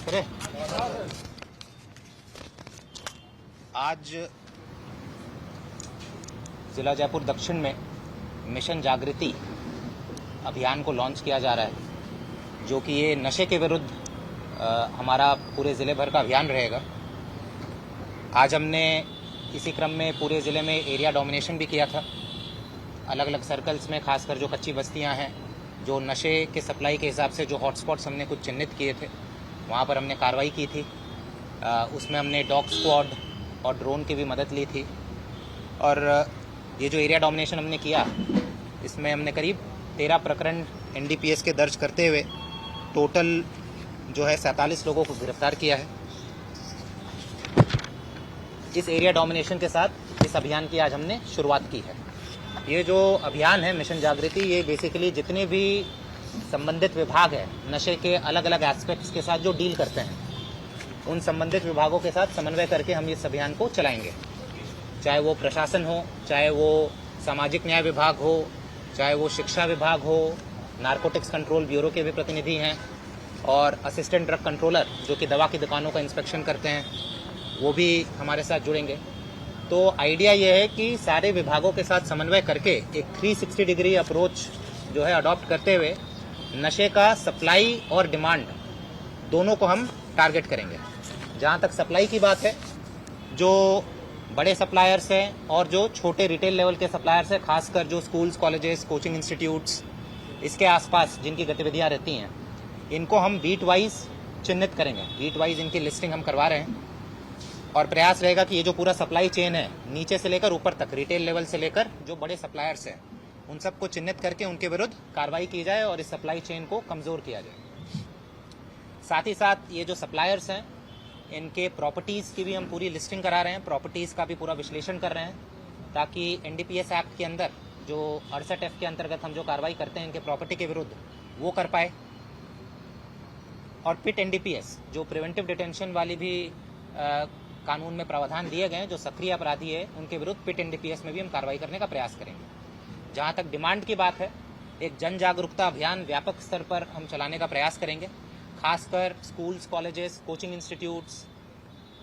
बात करें। आज जिला जयपुर दक्षिण में मिशन जागृति अभियान को लॉन्च किया जा रहा है, जो कि ये नशे के विरुद्ध हमारा पूरे ज़िले भर का अभियान रहेगा। आज हमने इसी क्रम में पूरे ज़िले में एरिया डोमिनेशन भी किया था। अलग अलग सर्कल्स में, खासकर जो कच्ची बस्तियां हैं, जो नशे के सप्लाई के हिसाब से जो हॉटस्पॉट्स हमने कुछ चिन्हित किए थे, वहाँ पर हमने कार्रवाई की थी। उसमें हमने डॉग स्क्वाड और ड्रोन की भी मदद ली थी। और ये जो एरिया डोमिनेशन हमने किया, इसमें हमने करीब 13 प्रकरण NDPS के दर्ज करते हुए टोटल जो है 47 लोगों को गिरफ्तार किया है। इस एरिया डोमिनेशन के साथ इस अभियान की आज हमने शुरुआत की है। ये जो अभियान है मिशन जागृति, ये बेसिकली जितने भी संबंधित विभाग है नशे के अलग अलग एस्पेक्ट्स के साथ जो डील करते हैं, उन संबंधित विभागों के साथ समन्वय करके हम इस अभियान को चलाएंगे। चाहे वो प्रशासन हो, चाहे वो सामाजिक न्याय विभाग हो, चाहे वो शिक्षा विभाग हो, नारकोटिक्स कंट्रोल ब्यूरो के भी प्रतिनिधि हैं, और असिस्टेंट ड्रग कंट्रोलर जो कि दवा की दुकानों का इंस्पेक्शन करते हैं, वो भी हमारे साथ जुड़ेंगे। तो आइडिया ये है कि सारे विभागों के साथ समन्वय करके एक 360 डिग्री अप्रोच जो है अडॉप्ट करते हुए नशे का सप्लाई और डिमांड दोनों को हम टारगेट करेंगे। जहाँ तक सप्लाई की बात है, जो बड़े सप्लायर्स हैं और जो छोटे रिटेल लेवल के सप्लायर्स हैं, खासकर जो स्कूल्स, कॉलेजेस, कोचिंग इंस्टीट्यूट्स, इसके आसपास जिनकी गतिविधियाँ रहती हैं, इनको हम बीट वाइज चिन्हित करेंगे। बीट वाइज इनकी लिस्टिंग हम करवा रहे हैं, और प्रयास रहेगा कि ये जो पूरा सप्लाई चेन है, नीचे से लेकर ऊपर तक, रिटेल लेवल से लेकर जो बड़े सप्लायर्स हैं, उन सबको चिन्हित करके उनके विरुद्ध कार्रवाई की जाए और इस सप्लाई चेन को कमज़ोर किया जाए। साथ ही साथ ये जो सप्लायर्स हैं, इनके प्रॉपर्टीज़ की भी हम पूरी लिस्टिंग करा रहे हैं, प्रॉपर्टीज़ का भी पूरा विश्लेषण कर रहे हैं, ताकि NDPS एक्ट के अंदर जो 68F के अंतर्गत हम जो कार्रवाई करते हैं इनके प्रॉपर्टी के विरुद्ध, वो कर पाए। और पिट NDPS जो प्रिवेंटिव डिटेंशन वाली भी कानून में प्रावधान दिए गए हैं, जो सक्रिय अपराधी है उनके विरुद्ध पिट NDPS में भी हम कार्रवाई करने का प्रयास करेंगे। जहां तक डिमांड की बात है, एक जन जागरूकता अभियान व्यापक स्तर पर हम चलाने का प्रयास करेंगे, खासकर schools, colleges, coaching institutes,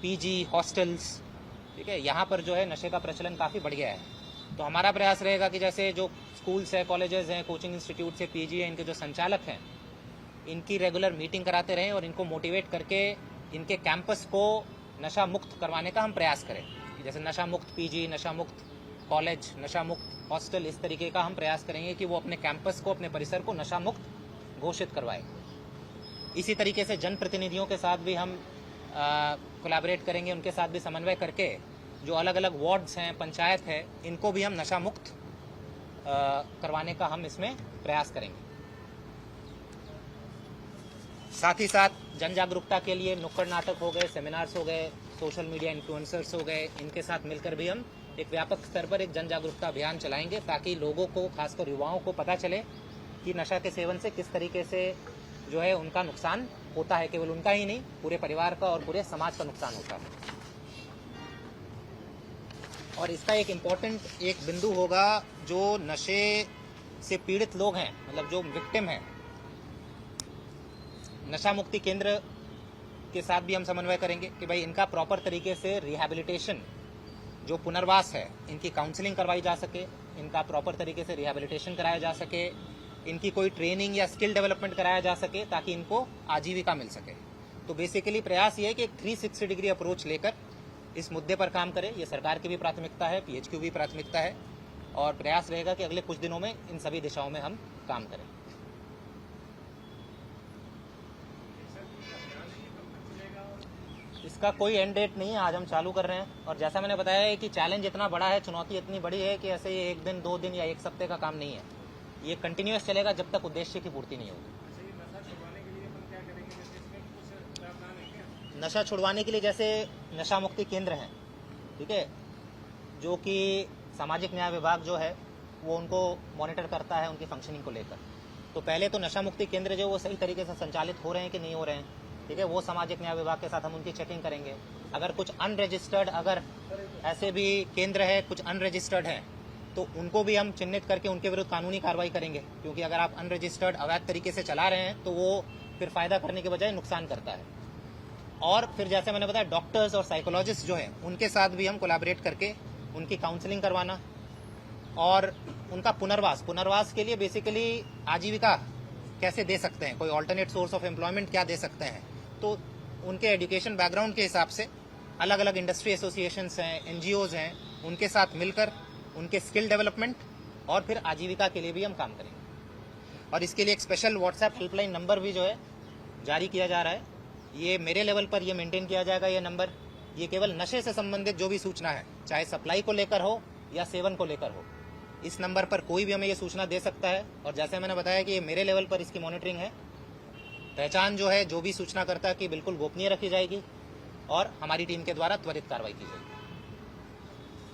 PG, hostels, ठीक है, यहाँ पर जो है नशे का प्रचलन काफ़ी बढ़ गया है। तो हमारा प्रयास रहेगा कि जैसे जो स्कूल्स है, कॉलेजेस हैं, कोचिंग इंस्टीट्यूट्स है, PG है, इनके जो संचालक हैं, इनकी रेगुलर मीटिंग कराते रहें और इनको मोटिवेट करके इनके कैंपस को नशा मुक्त करवाने का हम प्रयास करें। जैसे नशा मुक्त PG, नशा मुक्त कॉलेज, नशा मुक्त हॉस्टल, इस तरीके का हम प्रयास करेंगे कि वो अपने कैंपस को, अपने परिसर को नशा मुक्त घोषित करवाए। इसी तरीके से जनप्रतिनिधियों के साथ भी हम कोलैबोरेट करेंगे, उनके साथ भी समन्वय करके जो अलग अलग वार्ड्स हैं, पंचायत है, इनको भी हम नशा मुक्त करवाने का हम इसमें प्रयास करेंगे। साथ ही साथ जन जागरूकता के लिए नुक्कड़ नाटक हो गए, सेमिनार्स हो गए, सोशल मीडिया इन्फ्लुएंसर्स हो गए, इनके साथ मिलकर भी हम एक व्यापक स्तर पर एक जन जागरूकता अभियान चलाएंगे, ताकि लोगों को, खासकर युवाओं को पता चले कि नशा के सेवन से किस तरीके से जो है उनका नुकसान होता है। केवल उनका ही नहीं, पूरे परिवार का और पूरे समाज का नुकसान होता है। और इसका एक इम्पोर्टेंट एक बिंदु होगा, जो नशे से पीड़ित लोग हैं, मतलब जो विक्टिम हैं, नशा मुक्ति केंद्र के साथ भी हम समन्वय करेंगे कि भाई इनका प्रॉपर तरीके से रिहैबिलिटेशन, जो पुनर्वास है, इनकी काउंसलिंग करवाई जा सके, इनका प्रॉपर तरीके से रिहैबिलिटेशन कराया जा सके, इनकी कोई ट्रेनिंग या स्किल डेवलपमेंट कराया जा सके, ताकि इनको आजीविका मिल सके। तो बेसिकली प्रयास ये है कि एक 360 डिग्री अप्रोच लेकर इस मुद्दे पर काम करें। ये सरकार की भी प्राथमिकता है, PHQ भी प्राथमिकता है, और प्रयास रहेगा कि अगले कुछ दिनों में इन सभी दिशाओं में हम काम करें। इसका कोई एंड डेट नहीं है, आज हम चालू कर रहे हैं। और जैसा मैंने बताया है कि चैलेंज इतना बड़ा है, चुनौती इतनी बड़ी है कि ऐसे ये 1 दिन, 2 दिन या 1 सप्ते का काम नहीं है। ये कंटिन्यूअस चलेगा जब तक उद्देश्य की पूर्ति नहीं होगी। नशा छुड़वाने के लिए जैसे नशा मुक्ति केंद्र हैं, ठीक है, जो कि सामाजिक न्याय विभाग जो है वो उनको मॉनिटर करता है उनकी फंक्शनिंग को लेकर। तो पहले तो नशा मुक्ति केंद्र जो वो सही तरीके से संचालित हो रहे हैं कि नहीं हो रहे हैं, ठीक है, वो सामाजिक न्याय विभाग के साथ हम उनकी चेकिंग करेंगे। अगर कुछ अनरजिस्टर्ड, अगर ऐसे भी केंद्र है कुछ अनरजिस्टर्ड है, तो उनको भी हम चिन्हित करके उनके विरुद्ध कानूनी कार्रवाई करेंगे, क्योंकि अगर आप अनरजिस्टर्ड, अवैध तरीके से चला रहे हैं तो वो फिर फायदा करने के बजाय नुकसान करता है। और फिर जैसे मैंने बताया डॉक्टर्स और साइकोलॉजिस्ट जो हैं उनके साथ भी हम कोलैबोरेट करके उनकी काउंसलिंग करवाना और उनका पुनर्वास के लिए बेसिकली आजीविका कैसे दे सकते हैं, कोई ऑल्टरनेट सोर्स ऑफ एम्प्लॉयमेंट क्या दे सकते हैं, तो उनके एजुकेशन बैकग्राउंड के हिसाब से अलग अलग इंडस्ट्री एसोसिएशंस हैं, एनजीओज हैं, उनके साथ मिलकर उनके स्किल डेवलपमेंट और फिर आजीविका के लिए भी हम काम करेंगे। और इसके लिए एक स्पेशल व्हाट्सएप हेल्पलाइन नंबर भी जो है जारी किया जा रहा है। ये मेरे लेवल पर ये मेंटेन किया जाएगा ये नंबर। ये केवल नशे से संबंधित जो भी सूचना है, चाहे सप्लाई को लेकर हो या सेवन को लेकर हो, इस नंबर पर कोई भी हमें ये सूचना दे सकता है। और जैसे मैंने बताया कि ये मेरे लेवल पर इसकी मॉनिटरिंग है। पहचान जो है जो भी सूचना करता है कि बिल्कुल गोपनीय रखी जाएगी और हमारी टीम के द्वारा त्वरित कार्रवाई की जाएगी।